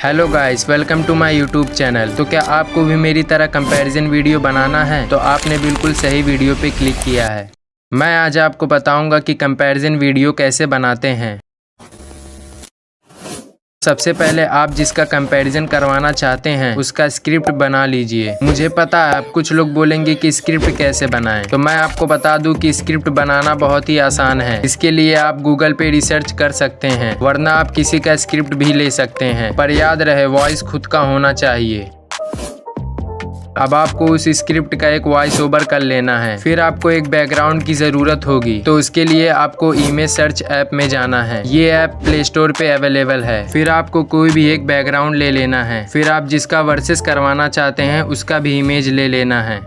Hello guys, welcome to my YouTube channel. तो क्या आपको भी मेरी तरह कंपैरिजन वीडियो बनाना है? तो आपने बिल्कुल सही वीडियो पे क्लिक किया है। मैं आज आपको बताऊंगा कि कंपैरिजन वीडियो कैसे बनाते हैं। सबसे पहले आप जिसका कंपैरिजन करवाना चाहते हैं उसका स्क्रिप्ट बना लीजिए। मुझे पता है आप कुछ लोग बोलेंगे कि स्क्रिप्ट कैसे बनाएं, तो मैं आपको बता दूं कि स्क्रिप्ट बनाना बहुत ही आसान है। इसके लिए आप गूगल पे रिसर्च कर सकते हैं, वरना आप किसी का स्क्रिप्ट भी ले सकते हैं, पर याद रहे वॉइस खुद का होना चाहिए। अब आपको उस स्क्रिप्ट का एक वॉइस ओवर कर लेना है। फिर आपको एक बैकग्राउंड की ज़रूरत होगी, तो उसके लिए आपको इमेज सर्च ऐप में जाना है। ये ऐप प्ले स्टोर पे अवेलेबल है। फिर आपको कोई भी एक बैकग्राउंड ले लेना है। फिर आप जिसका वर्सेस करवाना चाहते हैं उसका भी इमेज ले लेना है।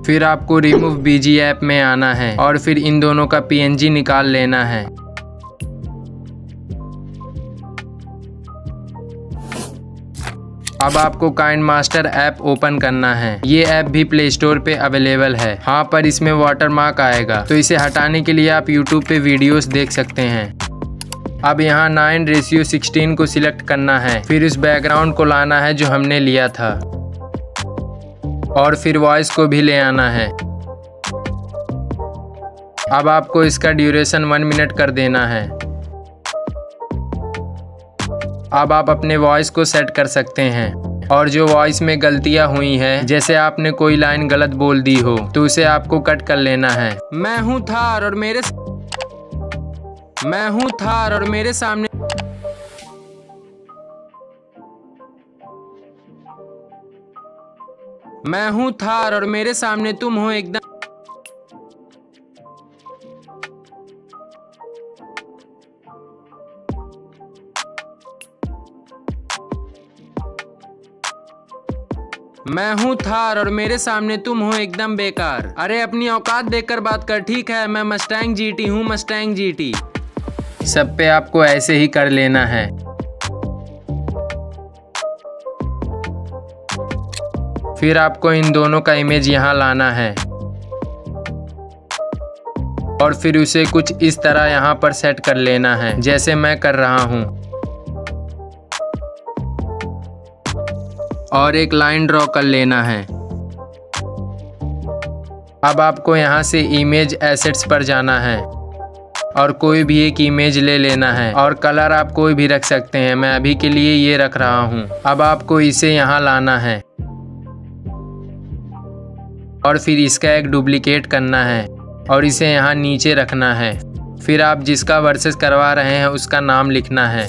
फिर आपको रिमूव बीजी ऐप में आना है और फिर इन दोनों का PNG निकाल लेना है। अब आपको काइनमास्टर ऐप ओपन करना है। ये ऐप भी प्ले स्टोर पे अवेलेबल है। हाँ, पर इसमें वाटरमार्क आएगा, तो इसे हटाने के लिए आप यूट्यूब पे वीडियोस देख सकते हैं। अब यहाँ 9:16 को सिलेक्ट करना है। फिर उस बैकग्राउंड को लाना है जो हमने लिया था, और फिर वॉइस को भी ले आना है। अब आपको इसका ड्यूरेशन 1 मिनट कर देना है। अब आप अपने वॉइस को सेट कर सकते हैं, और जो वॉइस में गलतियां हुई हैं, जैसे आपने कोई लाइन गलत बोल दी हो, तो उसे आपको कट कर लेना है। मैं हूँ थार और मेरे सामने मैं हूँ थार और मेरे सामने तुम हो एकदम। मैं हूँ थार और मेरे सामने तुम हो एकदम बेकार। अरे अपनी औकात देखकर बात कर, ठीक है? मैं मस्टैंग GT हूँ, मस्टैंग GT। सब पे आपको ऐसे ही कर लेना है। फिर आपको इन दोनों का इमेज यहाँ लाना है, और फिर उसे कुछ इस तरह यहाँ पर सेट कर लेना है, जैसे मैं कर रहा हूँ। और एक लाइन ड्रॉ कर लेना है। अब आपको यहाँ से इमेज एसेट्स पर जाना है और कोई भी एक इमेज ले लेना है, और कलर आप कोई भी रख सकते हैं। मैं अभी के लिए ये रख रहा हूँ। अब आपको इसे यहाँ लाना है और फिर इसका एक डुप्लीकेट करना है और इसे यहाँ नीचे रखना है। फिर आप जिसका वर्सेस करवा रहे हैं उसका नाम लिखना है।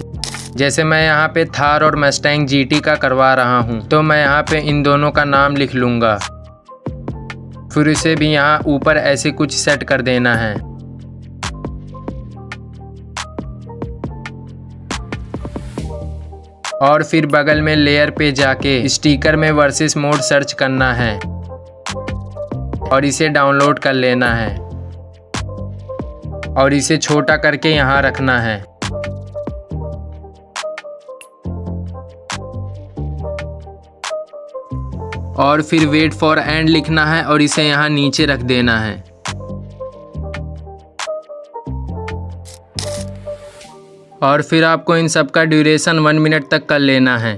जैसे मैं यहाँ पे थार और मस्टैंग GT का करवा रहा हूँ, तो मैं यहाँ पे इन दोनों का नाम लिख लूँगा। फिर इसे भी यहाँ ऊपर ऐसे कुछ सेट कर देना है। और फिर बगल में लेयर पे जाके स्टिकर में वर्सेस मोड सर्च करना है और इसे डाउनलोड कर लेना है, और इसे छोटा करके यहाँ रखना है। और फिर वेट फॉर एंड लिखना है और इसे यहाँ नीचे रख देना है। और फिर आपको इन सब का ड्यूरेशन 1 मिनट तक कर लेना है।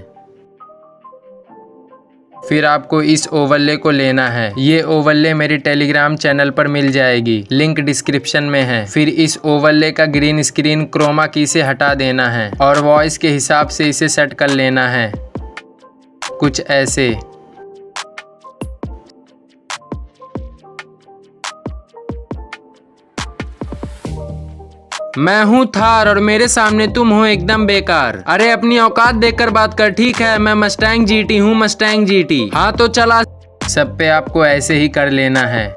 फिर आपको इस ओवरले को लेना है। ये ओवरले मेरे टेलीग्राम चैनल पर मिल जाएगी, लिंक डिस्क्रिप्शन में है। फिर इस ओवरले का ग्रीन स्क्रीन क्रोमा की से हटा देना है और वॉइस के हिसाब से इसे सेट कर लेना है, कुछ ऐसे। मैं हूँ थार और मेरे सामने तुम हो एकदम बेकार। अरे अपनी औकात देखकर बात कर, ठीक है? मैं मस्टैंग GT हूँ, मस्टैंग GT। हाँ तो चला। सब पे आपको ऐसे ही कर लेना है।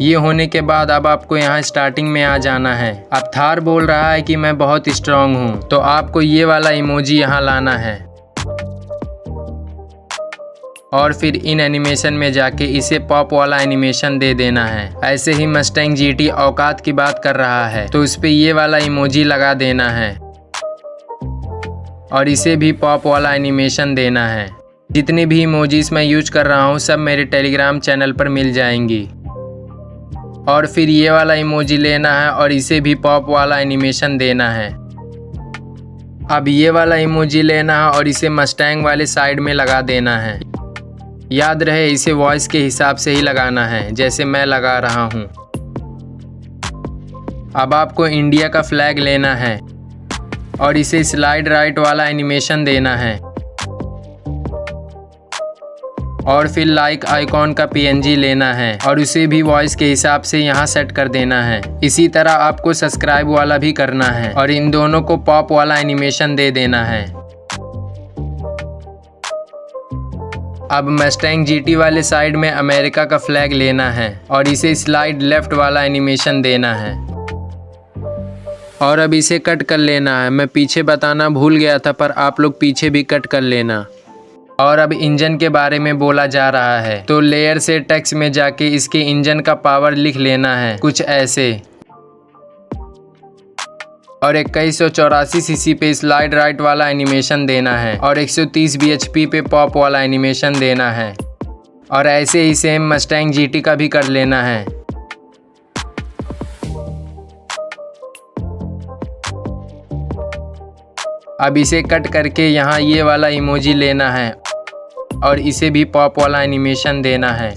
ये होने के बाद अब आपको यहाँ स्टार्टिंग में आ जाना है। अब थार बोल रहा है कि मैं बहुत स्ट्रांग हूँ, तो आपको ये वाला इमोजी यहाँ लाना है, और फिर इन एनिमेशन में जाके इसे पॉप वाला एनिमेशन दे देना है। ऐसे ही मस्टैंग GT औकात की बात कर रहा है, तो उस पे ये वाला इमोजी लगा देना है और इसे भी पॉप वाला एनिमेशन देना है। जितनी भी इमोजीज मैं यूज कर रहा हूँ सब मेरे टेलीग्राम चैनल पर मिल जाएंगी। और फिर ये वाला इमोजी लेना है और इसे भी पॉप वाला एनिमेशन देना है। अब ये वाला इमोजी लेना है और इसे मस्टैंग वाले साइड में लगा देना है। याद रहे इसे वॉइस के हिसाब से ही लगाना है, जैसे मैं लगा रहा हूँ। अब आपको इंडिया का फ्लैग लेना है और इसे स्लाइड राइट वाला एनिमेशन देना है और फिर लाइक आइकॉन का PNG लेना है और उसे भी वॉइस के हिसाब से यहाँ सेट कर देना है। इसी तरह आपको सब्सक्राइब वाला भी करना है और इन दोनों को पॉप वाला एनिमेशन दे देना है। अब मस्टैंग GT वाले साइड में अमेरिका का फ्लैग लेना है और इसे स्लाइड लेफ्ट वाला एनिमेशन देना है और अब इसे कट कर लेना है। मैं पीछे बताना भूल गया था, पर आप लोग पीछे भी कट कर लेना। और अब इंजन के बारे में बोला जा रहा है, तो लेयर से टेक्स्ट में जाके इसके इंजन का पावर लिख लेना है कुछ ऐसे और 2184 सीसी पे स्लाइड राइट वाला एनिमेशन देना है और 130 bhp पे पॉप वाला एनिमेशन देना है और ऐसे ही सेम मस्टैंग GT का भी कर लेना है। अब इसे कट करके यहाँ ये वाला इमोजी लेना है और इसे भी पॉप वाला एनिमेशन देना है।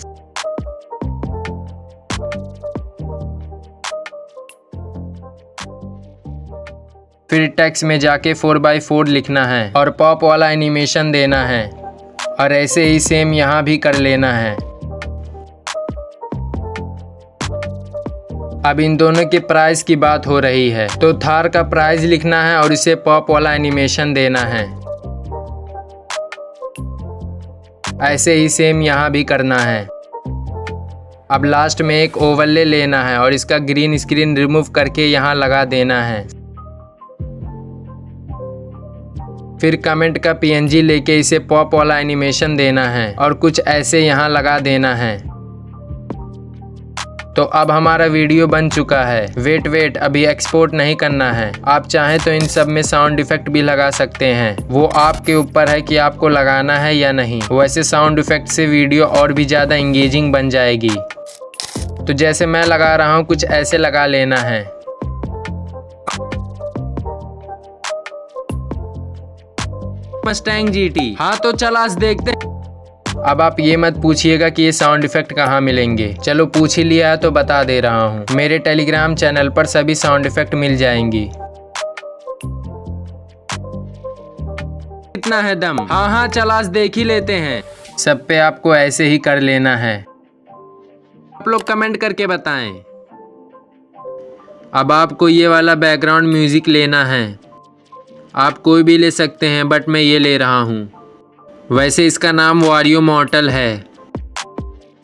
फिर टेक्स्ट में जाके 4x4 लिखना है और पॉप वाला एनिमेशन देना है और ऐसे ही सेम यहाँ भी कर लेना है। अब इन दोनों के प्राइस की बात हो रही है, तो थार का प्राइस लिखना है और इसे पॉप वाला एनिमेशन देना है। ऐसे ही सेम यहाँ भी करना है। अब लास्ट में एक ओवरले लेना है और इसका ग्रीन स्क्रीन रिमूव करके यहाँ लगा देना है। फिर कमेंट का PNG लेके इसे पॉप वाला एनिमेशन देना है और कुछ ऐसे यहाँ लगा देना है। तो अब हमारा वीडियो बन चुका है। वेट अभी एक्सपोर्ट नहीं करना है। आप चाहें तो इन सब में साउंड इफेक्ट भी लगा सकते हैं, वो आपके ऊपर है कि आपको लगाना है या नहीं। वैसे साउंड इफेक्ट से वीडियो और भी ज़्यादा इंगेजिंग बन जाएगी। तो जैसे मैं लगा रहा हूँ कुछ ऐसे लगा लेना है। मस्टैंग GT, हाँ तो चल आज देखते हैं। अब आप ये मत पूछिएगा कि ये साउंड इफेक्ट कहाँ मिलेंगे, चलो पूछ ही लिया है तो बता दे रहा हूँ। मेरे टेलीग्राम चैनल पर सभी साउंड इफेक्ट मिल जाएंगी। कितना है दम? हाँ चल आज देख ही लेते हैं। सब पे आपको ऐसे ही कर लेना है। आप लोग कमेंट करके बताएं। अब आपको ये वाला बैकग्राउंड म्यूजिक लेना है। आप कोई भी ले सकते हैं, बट मैं ये ले रहा हूँ। वैसे इसका नाम वारियो मॉर्टल है।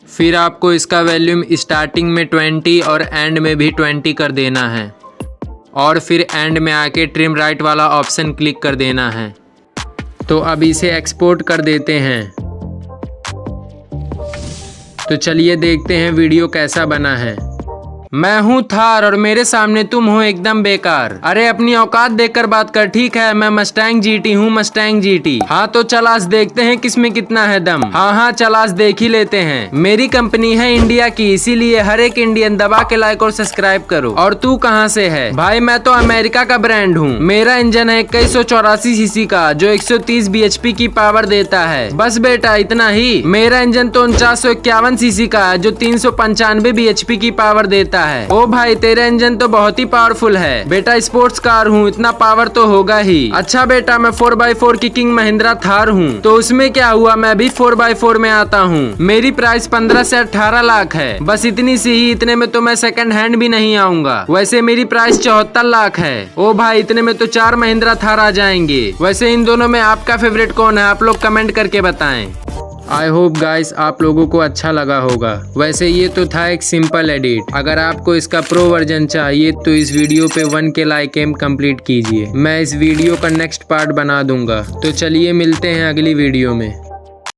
फिर आपको इसका वॉल्यूम स्टार्टिंग में 20 और एंड में भी 20 कर देना है और फिर एंड में आके ट्रिम राइट वाला ऑप्शन क्लिक कर देना है। तो अब इसे एक्सपोर्ट कर देते हैं। तो चलिए देखते हैं वीडियो कैसा बना है। मैं हूँ थार और मेरे सामने तुम हो एकदम बेकार। अरे अपनी औकात देखकर बात कर, ठीक है? मैं मस्टैंग GT हूँ, मस्टैंग GT। हाँ तो चल आज देखते हैं किसमें कितना है दम। हाँ चल आज देख ही लेते हैं। मेरी कंपनी है इंडिया की, इसीलिए हर एक इंडियन दबा के लाइक और सब्सक्राइब करो। और तू कहाँ से है? भाई मैं तो अमेरिका का ब्रांड हूँ। मेरा इंजन है 2184 सीसी का, जो 130 bhp की पावर देता है। बस बेटा इतना ही। मेरा इंजन तो 4951 सीसी का है, जो 395 bhp की पावर देता है। ओ भाई तेरा इंजन तो बहुत ही पावरफुल है। बेटा स्पोर्ट्स कार हूँ, इतना पावर तो होगा ही। अच्छा बेटा मैं 4x4 की किंग महिंद्रा थार हूँ, तो उसमें क्या हुआ, मैं भी 4x4 में आता हूँ। मेरी प्राइस 15 से 18 लाख है, बस इतनी सी ही। इतने में तो मैं सेकंड हैंड भी नहीं आऊंगा। वैसे मेरी प्राइस 74 लाख है। ओ भाई इतने में तो 4 महिंद्रा थार आ जाएंगे। वैसे इन दोनों में आपका फेवरेट कौन है? आप लोग कमेंट करके बताएं। आई होप गाइस आप लोगों को अच्छा लगा होगा। वैसे ये तो था एक सिंपल एडिट। अगर आपको इसका प्रो वर्जन चाहिए तो इस वीडियो पे 1K लाइक एम कंप्लीट कीजिए। मैं इस वीडियो का नेक्स्ट पार्ट बना दूंगा। तो चलिए मिलते हैं अगली वीडियो में।